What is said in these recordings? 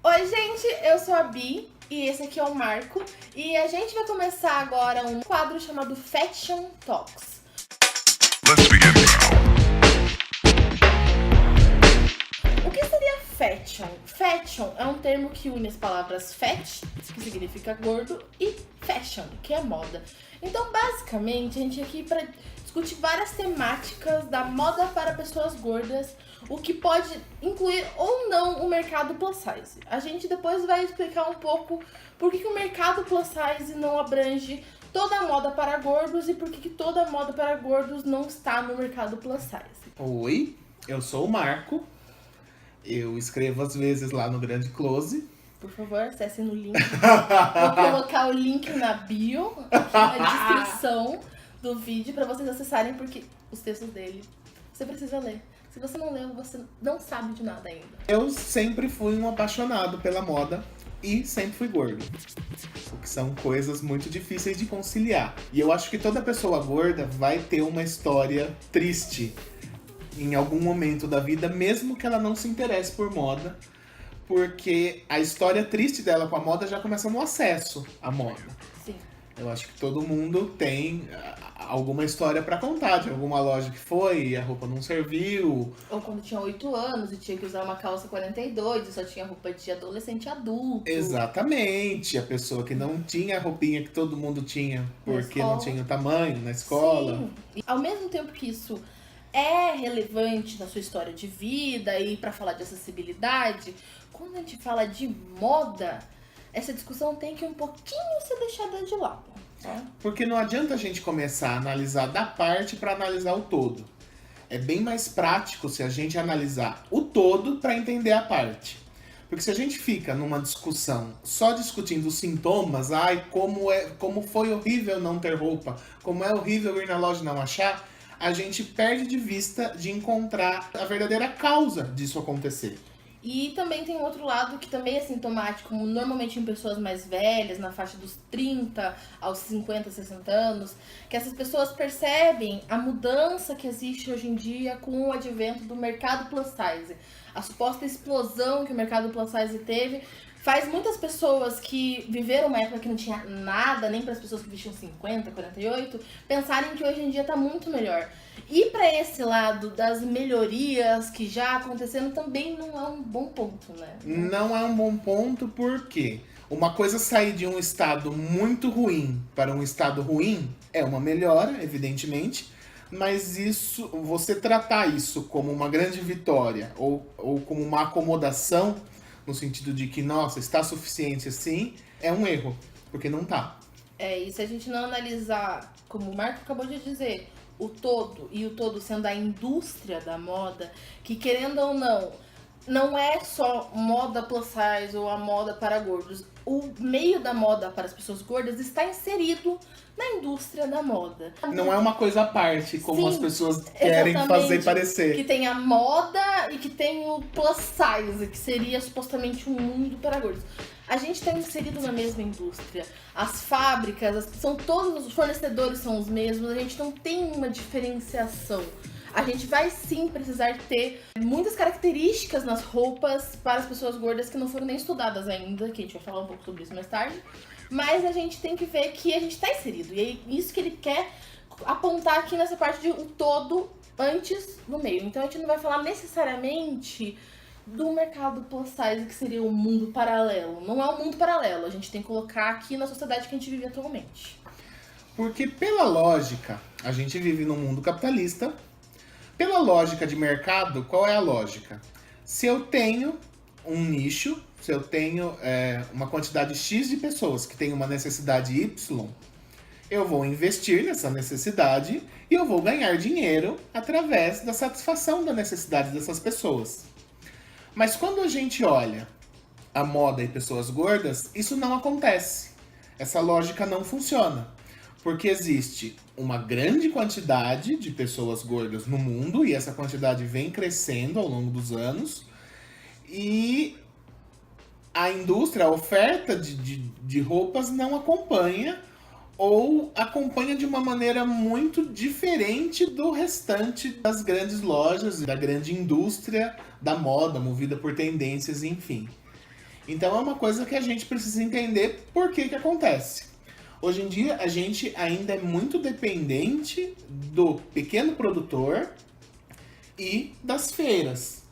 Oi, gente, eu sou a Bi e esse aqui é o Marco. E a gente vai começar agora um quadro chamado Fashion Talks. Let's begin now. O que seria fashion? Fashion é um termo que une as palavras fat, que significa gordo, e fashion, que é moda. Então, basicamente, a gente é aqui para discutir várias temáticas da moda para pessoas gordas, o que pode incluir ou não o mercado plus size. A gente depois vai explicar um pouco por que o mercado plus size não abrange toda a moda para gordos e por que toda a moda para gordos não está no mercado plus size. Oi, eu sou o Marco. Eu escrevo às vezes lá no Grande Close. Por favor, acesse no link. Vou colocar o link na bio, aqui na descrição do vídeo, para vocês acessarem, porque os textos dele você precisa ler. Se você não leu, você não sabe de nada ainda. Eu sempre fui um apaixonado pela moda e sempre fui gordo. O que são coisas muito difíceis de conciliar. E eu acho que toda pessoa gorda vai ter uma história triste em algum momento da vida, mesmo que ela não se interesse por moda, porque a história triste dela com a moda já começa no acesso à moda. Sim. Eu acho que todo mundo tem alguma história pra contar, de alguma loja que foi e a roupa não serviu. Ou quando tinha 8 anos e tinha que usar uma calça 42 e só tinha roupa de adolescente adulto. Exatamente, a pessoa que não tinha a roupinha que todo mundo tinha porque escola. não tinha o tamanho na escola. Sim. E ao mesmo tempo que isso é relevante na sua história de vida e para falar de acessibilidade, quando a gente fala de moda, essa discussão tem que um pouquinho ser deixada de lado. Tá? Porque não adianta a gente começar a analisar da parte para analisar o todo. É bem mais prático se a gente analisar o todo para entender a parte. Porque se a gente fica numa discussão só discutindo os sintomas, como foi horrível não ter roupa, como é horrível ir na loja e não achar, a gente perde de vista de encontrar a verdadeira causa disso acontecer. E também tem um outro lado que também é sintomático, normalmente em pessoas mais velhas, na faixa dos 30 aos 50, 60 anos, que essas pessoas percebem a mudança que existe hoje em dia com o advento do mercado plus size. A suposta explosão que o mercado plus size teve faz muitas pessoas que viveram uma época que não tinha nada, nem para as pessoas que vestiam 50, 48, pensarem que hoje em dia tá muito melhor. E para esse lado das melhorias que já aconteceram também não é um bom ponto, né? Não é um bom ponto porque uma coisa sair de um estado muito ruim para um estado ruim é uma melhora, evidentemente, mas isso, você tratar isso como uma grande vitória ou como uma acomodação, no sentido de que, nossa, está suficiente assim, é um erro, porque não tá. E se a gente não analisar, como o Marco acabou de dizer, o todo, e o todo sendo a indústria da moda, que querendo ou não é só moda plus size ou a moda para gordos. O meio da moda para as pessoas gordas está inserido na indústria da moda. Não é uma coisa à parte, como Sim, as pessoas querem exatamente, fazer parecer. que tem a moda e que tem o plus size, que seria supostamente um mundo para gordos. A gente está inserido na mesma indústria. As fábricas, são todos os fornecedores são os mesmos, a gente não tem uma diferenciação. A gente vai sim precisar ter muitas características nas roupas para as pessoas gordas que não foram nem estudadas ainda, que a gente vai falar um pouco sobre isso mais tarde. Mas a gente tem que ver que a gente está inserido. E é isso que ele quer apontar aqui nessa parte de um todo antes do meio. Então a gente não vai falar necessariamente do mercado plus size, que seria um mundo paralelo. Não é um mundo paralelo, a gente tem que colocar aqui na sociedade que a gente vive atualmente. Porque pela lógica, a gente vive num mundo capitalista. Pela lógica de mercado, qual é a lógica? Se eu tenho um nicho, se eu tenho uma quantidade X de pessoas que tem uma necessidade Y, eu vou investir nessa necessidade e eu vou ganhar dinheiro através da satisfação da necessidade dessas pessoas. Mas quando a gente olha a moda e pessoas gordas, isso não acontece. Essa lógica não funciona. Porque existe uma grande quantidade de pessoas gordas no mundo e essa quantidade vem crescendo ao longo dos anos. E a indústria, a oferta de roupas não acompanha ou acompanha de uma maneira muito diferente do restante das grandes lojas e da grande indústria da moda, movida por tendências, enfim. Então é uma coisa que a gente precisa entender por que acontece. Hoje em dia a gente ainda é muito dependente do pequeno produtor e das feiras,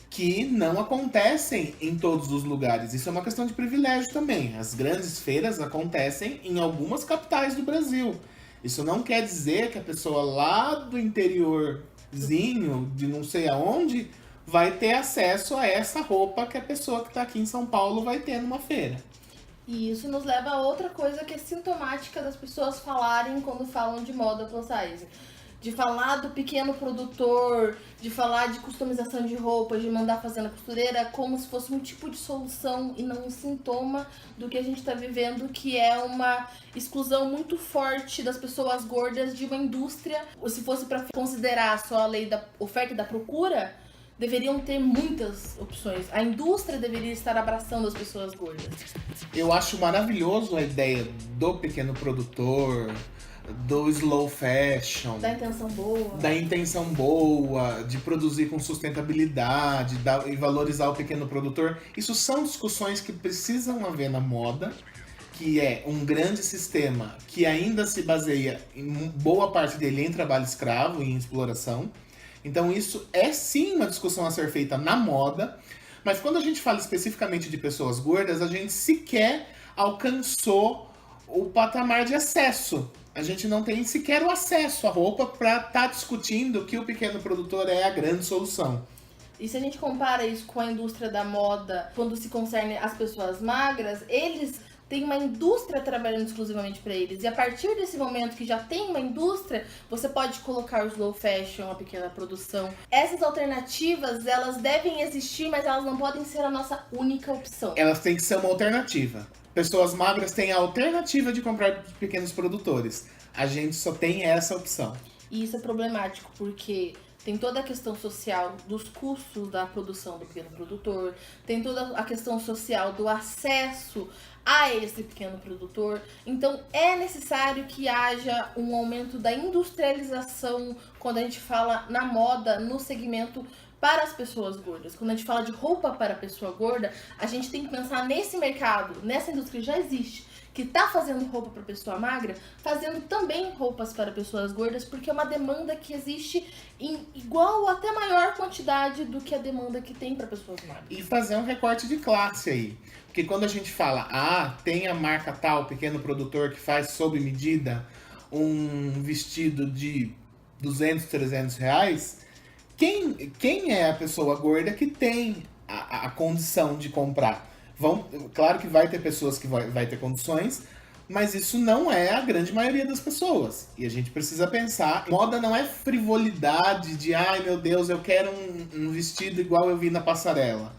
que não acontecem em todos os lugares. Isso é uma questão de privilégio também. As grandes feiras acontecem em algumas capitais do Brasil. Isso não quer dizer que a pessoa lá do interiorzinho, de não sei aonde, vai ter acesso a essa roupa que a pessoa que está aqui em São Paulo vai ter numa feira. E isso nos leva a outra coisa que é sintomática das pessoas falarem quando falam de moda plus size. De falar do pequeno produtor, de falar de customização de roupas, de mandar fazer na costureira, como se fosse um tipo de solução e não um sintoma do que a gente está vivendo, que é uma exclusão muito forte das pessoas gordas de uma indústria. Se fosse para considerar só a lei da oferta e da procura, deveriam ter muitas opções. A indústria deveria estar abraçando as pessoas gordas. Eu acho maravilhoso a ideia do pequeno produtor, do slow fashion, Da intenção boa, de produzir com sustentabilidade e valorizar o pequeno produtor. Isso são discussões que precisam haver na moda, que é um grande sistema que ainda se baseia em boa parte dele em trabalho escravo e em exploração. Então isso é sim uma discussão a ser feita na moda, mas quando a gente fala especificamente de pessoas gordas, a gente sequer alcançou o patamar de acesso. A gente não tem sequer o acesso à roupa para estar discutindo que o pequeno produtor é a grande solução. E se a gente compara isso com a indústria da moda, quando se concerne as pessoas magras, eles têm uma indústria trabalhando exclusivamente para eles. E a partir desse momento que já tem uma indústria, você pode colocar o slow fashion, a pequena produção. Essas alternativas, elas devem existir, mas elas não podem ser a nossa única opção. Elas têm que ser uma alternativa. Pessoas magras têm a alternativa de comprar de pequenos produtores. A gente só tem essa opção. E isso é problemático, porque tem toda a questão social dos custos da produção do pequeno produtor, tem toda a questão social do acesso a esse pequeno produtor. Então é necessário que haja um aumento da industrialização quando a gente fala na moda, no segmento para as pessoas gordas. Quando a gente fala de roupa para a pessoa gorda, a gente tem que pensar nesse mercado, nessa indústria que já existe, que está fazendo roupa para pessoa magra, fazendo também roupas para pessoas gordas, porque é uma demanda que existe em igual ou até maior quantidade do que a demanda que tem para pessoas magras. E fazer um recorte de classe aí. Porque quando a gente fala, tem a marca tal, pequeno produtor que faz sob medida um vestido de 200, 300 reais, quem é a pessoa gorda que tem a condição de comprar? Claro que vai ter pessoas que vai ter condições, mas isso não é a grande maioria das pessoas. E a gente precisa pensar, moda não é frivolidade de, ai meu Deus, eu quero um vestido igual eu vi na passarela.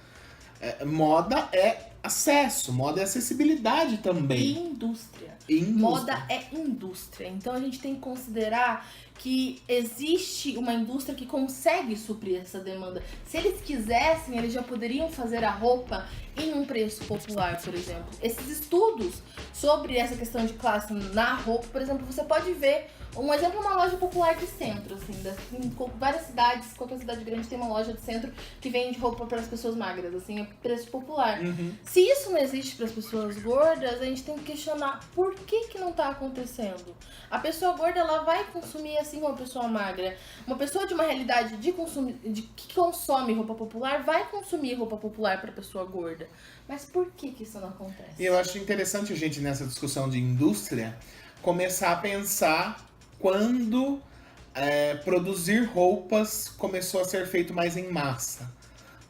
Moda é acesso, moda é acessibilidade também. E indústria. Moda é indústria. Então a gente tem que considerar que existe uma indústria que consegue suprir essa demanda. Se eles quisessem, eles já poderiam fazer a roupa em um preço popular, por exemplo. Esses estudos sobre essa questão de classe na roupa, por exemplo, você pode ver um exemplo, uma loja popular de centro, assim, em várias cidades, qualquer cidade grande tem uma loja de centro que vende roupa para as pessoas magras, assim, é preço popular. Uhum. Se isso não existe para as pessoas gordas, a gente tem que questionar por que não tá acontecendo. A pessoa gorda, ela vai consumir assim como uma pessoa magra. Uma pessoa de uma realidade que consome roupa popular vai consumir roupa popular para pessoa gorda. Mas por que isso não acontece? E eu acho interessante a gente, nessa discussão de indústria, começar a pensar quando produzir roupas começou a ser feito mais em massa.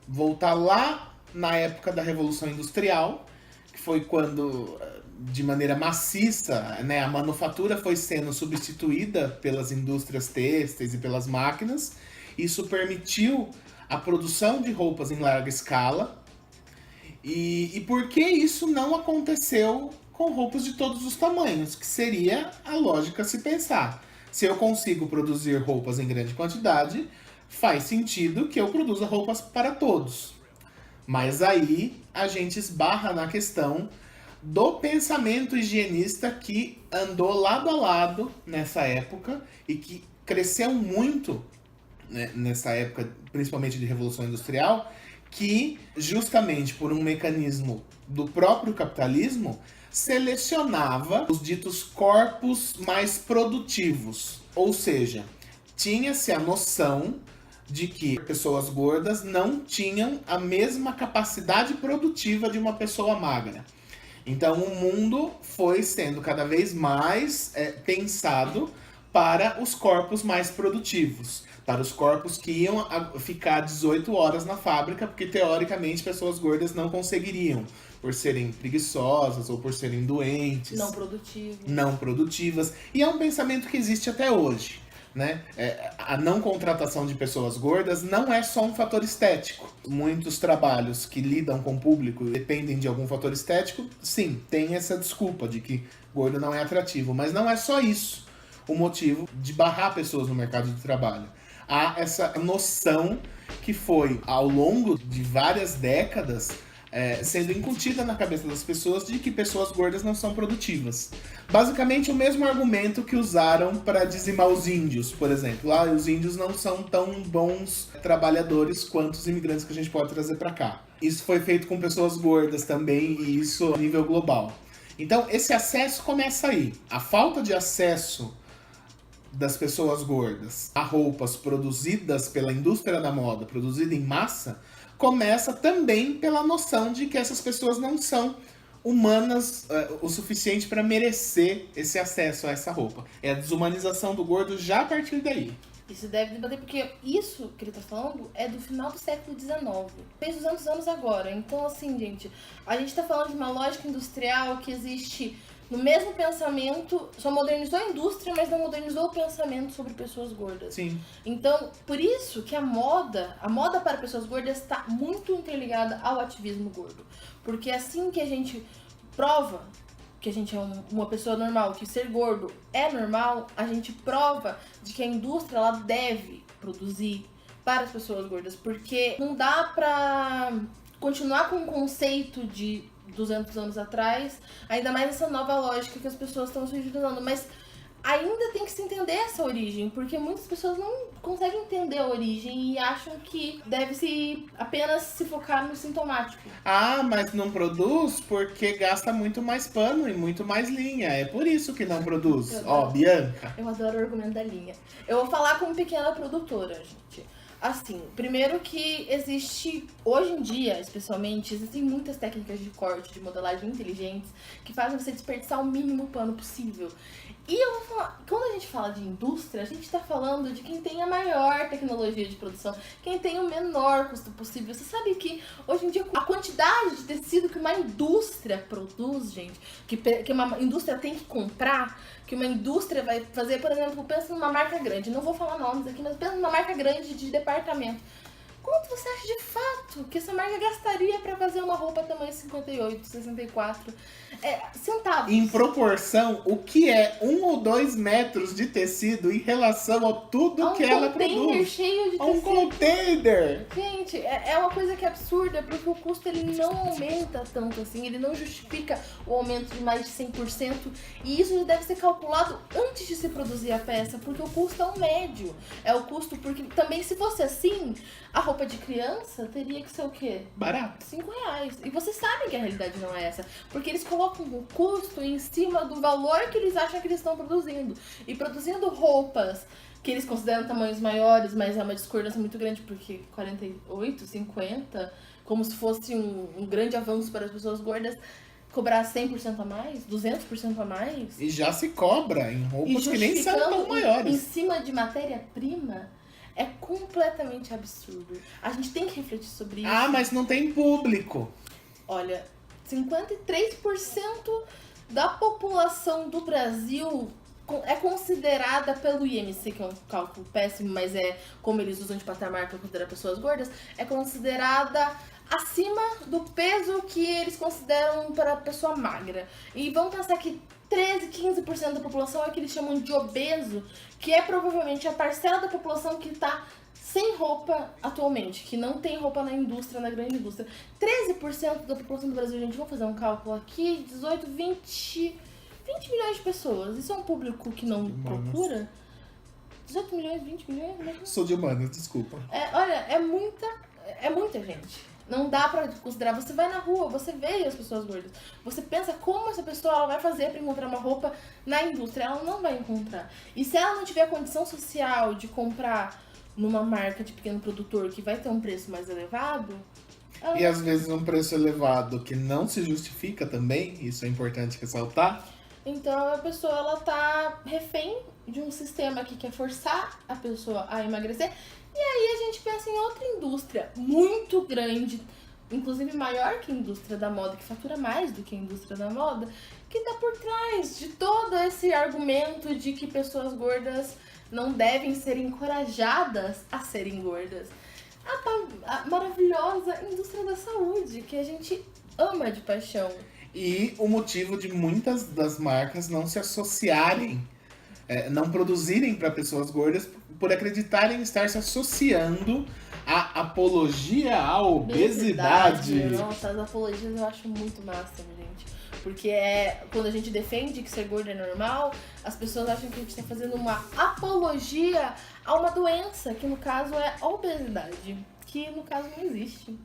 Voltar lá na época da Revolução Industrial, que foi quando, de maneira maciça, né, a manufatura foi sendo substituída pelas indústrias têxteis e pelas máquinas. Isso permitiu a produção de roupas em larga escala. E por que isso não aconteceu com roupas de todos os tamanhos? Que seria a lógica se pensar. Se eu consigo produzir roupas em grande quantidade, faz sentido que eu produza roupas para todos. Mas aí a gente esbarra na questão do pensamento higienista que andou lado a lado nessa época e que cresceu muito, né, nessa época, principalmente de Revolução Industrial, que, justamente por um mecanismo do próprio capitalismo, selecionava os ditos corpos mais produtivos. Ou seja, tinha-se a noção de que pessoas gordas não tinham a mesma capacidade produtiva de uma pessoa magra. Então o mundo foi sendo cada vez mais pensado para os corpos mais produtivos, para os corpos que iam ficar 18 horas na fábrica, porque teoricamente pessoas gordas não conseguiriam, por serem preguiçosas ou por serem doentes. Não produtivas. E é um pensamento que existe até hoje. Né? A não contratação de pessoas gordas não é só um fator estético. Muitos trabalhos que lidam com o público dependem de algum fator estético. Sim, tem essa desculpa de que gordo não é atrativo, mas não é só isso o motivo de barrar pessoas no mercado de trabalho. Há essa noção que foi, ao longo de várias décadas, sendo incutida na cabeça das pessoas de que pessoas gordas não são produtivas. Basicamente o mesmo argumento que usaram para dizimar os índios, por exemplo. Os índios não são tão bons trabalhadores quanto os imigrantes que a gente pode trazer para cá. Isso foi feito com pessoas gordas também, e isso a nível global. Então esse acesso começa aí. A falta de acesso das pessoas gordas a roupas produzidas pela indústria da moda, produzida em massa, começa também pela noção de que essas pessoas não são humanas o suficiente para merecer esse acesso a essa roupa. É a desumanização do gordo já a partir daí. Isso deve debater, porque isso que ele tá falando é do final do século XIX. Fez 200 anos agora. Então, assim, gente, a gente tá falando de uma lógica industrial que existe no mesmo pensamento, só modernizou a indústria, mas não modernizou o pensamento sobre pessoas gordas. Sim. Então, por isso que a moda para pessoas gordas está muito interligada ao ativismo gordo. Porque assim que a gente prova que a gente é uma pessoa normal, que ser gordo é normal, a gente prova de que a indústria ela deve produzir para as pessoas gordas. Porque não dá pra continuar com o conceito de 200 anos atrás, ainda mais essa nova lógica que as pessoas estão se utilizando, mas ainda tem que se entender essa origem, porque muitas pessoas não conseguem entender a origem e acham que deve-se apenas se focar no sintomático. Mas não produz porque gasta muito mais pano e muito mais linha, é por isso que não produz. Bianca. Eu adoro o argumento da linha. Eu vou falar como pequena produtora, gente. Assim, primeiro que existe, hoje em dia, especialmente, existem muitas técnicas de corte, de modelagem inteligentes que fazem você desperdiçar o mínimo pano possível. E eu vou falar, quando a gente fala de indústria, a gente tá falando de quem tem a maior tecnologia de produção, quem tem o menor custo possível. Você sabe que hoje em dia a quantidade de tecido que uma indústria produz, gente, que uma indústria tem que comprar, que uma indústria vai fazer, por exemplo, pensa numa marca grande, não vou falar nomes aqui, mas pensa numa marca grande de departamento. Quanto você acha de fato que essa marca gastaria para fazer uma roupa tamanho 58, 64 centavos? Em proporção, o que é 1 ou 2 metros de tecido em relação a tudo que ela produz? Um container cheio de tecido. Um container! Gente, é uma coisa que é absurda, porque o custo ele não aumenta tanto assim, ele não justifica o aumento de mais de 100%, e isso deve ser calculado antes de se produzir a peça, porque o custo é o médio. É o custo, porque também se fosse assim, a roupa de criança teria que ser o quê? Barato. R$5. E vocês sabem que a realidade não é essa. Porque eles colocam o custo em cima do valor que eles acham que eles estão produzindo. E produzindo roupas que eles consideram tamanhos maiores, mas é uma discordância muito grande, porque 48, 50, como se fosse um grande avanço para as pessoas gordas, cobrar 100% a mais, 200% a mais. E já se cobra em roupas que nem são tão maiores. Em cima de matéria-prima. É completamente absurdo. A gente tem que refletir sobre isso. Mas não tem público. Olha, 53% da população do Brasil é considerada pelo IMC, que é um cálculo péssimo, mas é como eles usam de patamar para considerar pessoas gordas, é considerada acima do peso que eles consideram para a pessoa magra. E vamos pensar que 13, 15% da população é o que eles chamam de obeso, que é provavelmente a parcela da população que está sem roupa atualmente, que não tem roupa na indústria, na grande indústria. 13% da população do Brasil, gente, vamos fazer um cálculo aqui, 18, 20 milhões de pessoas. Isso é um público que não procura? 18 milhões, 20 milhões? Sou de humanas, desculpa. Olha, é muita gente. Não dá pra considerar. Você vai na rua, você vê as pessoas gordas. Você pensa como essa pessoa ela vai fazer pra encontrar uma roupa na indústria. Ela não vai encontrar. E se ela não tiver condição social de comprar numa marca de pequeno produtor que vai ter um preço mais elevado... E às vezes um preço elevado que não se justifica também, isso é importante ressaltar. Então a pessoa ela tá refém de um sistema que quer forçar a pessoa a emagrecer. E aí a gente pensa em outra indústria muito grande, inclusive maior que a indústria da moda, que fatura mais do que a indústria da moda, que tá por trás de todo esse argumento de que pessoas gordas não devem ser encorajadas a serem gordas. A maravilhosa indústria da saúde, que a gente ama de paixão. E o motivo de muitas das marcas não se associarem, não produzirem para pessoas gordas, por acreditarem estar se associando à apologia à obesidade. Nossa, as apologias eu acho muito massa, gente. Porque quando a gente defende que ser gordo é normal, as pessoas acham que a gente está fazendo uma apologia a uma doença, que no caso é a obesidade, que no caso não existe.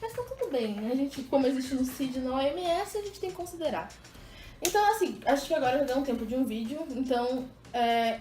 Mas tá tudo bem, a gente, como existe no CID e na OMS, a gente tem que considerar. Então, assim, acho que agora já deu um tempo de um vídeo, então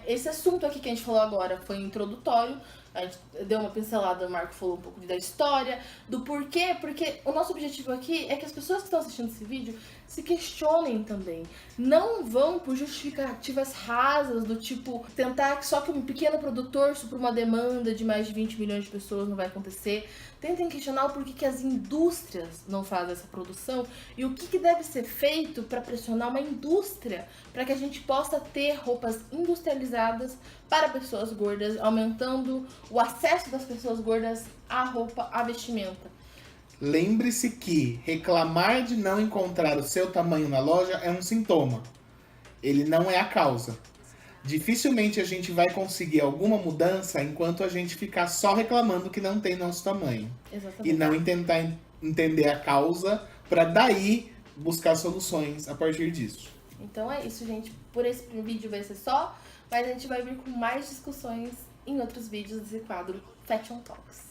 esse assunto aqui que a gente falou agora foi introdutório, a gente deu uma pincelada, o Marco falou um pouco da história, do porquê, porque o nosso objetivo aqui é que as pessoas que estão assistindo esse vídeo se questionem também. Não vão por justificativas rasas, do tipo, tentar que só que um pequeno produtor supra uma demanda de mais de 20 milhões de pessoas, não vai acontecer. Tentem questionar o porquê que as indústrias não fazem essa produção e o que deve ser feito para pressionar uma indústria para que a gente possa ter roupas industrializadas para pessoas gordas, aumentando o acesso das pessoas gordas à roupa, à vestimenta. Lembre-se que reclamar de não encontrar o seu tamanho na loja é um sintoma. Ele não é a causa. Dificilmente a gente vai conseguir alguma mudança enquanto a gente ficar só reclamando que não tem nosso tamanho. Exatamente. E não tentar entender a causa para daí buscar soluções a partir disso. Então é isso, gente. Por esse vídeo vai ser só, mas a gente vai vir com mais discussões em outros vídeos desse quadro Fashion Talks.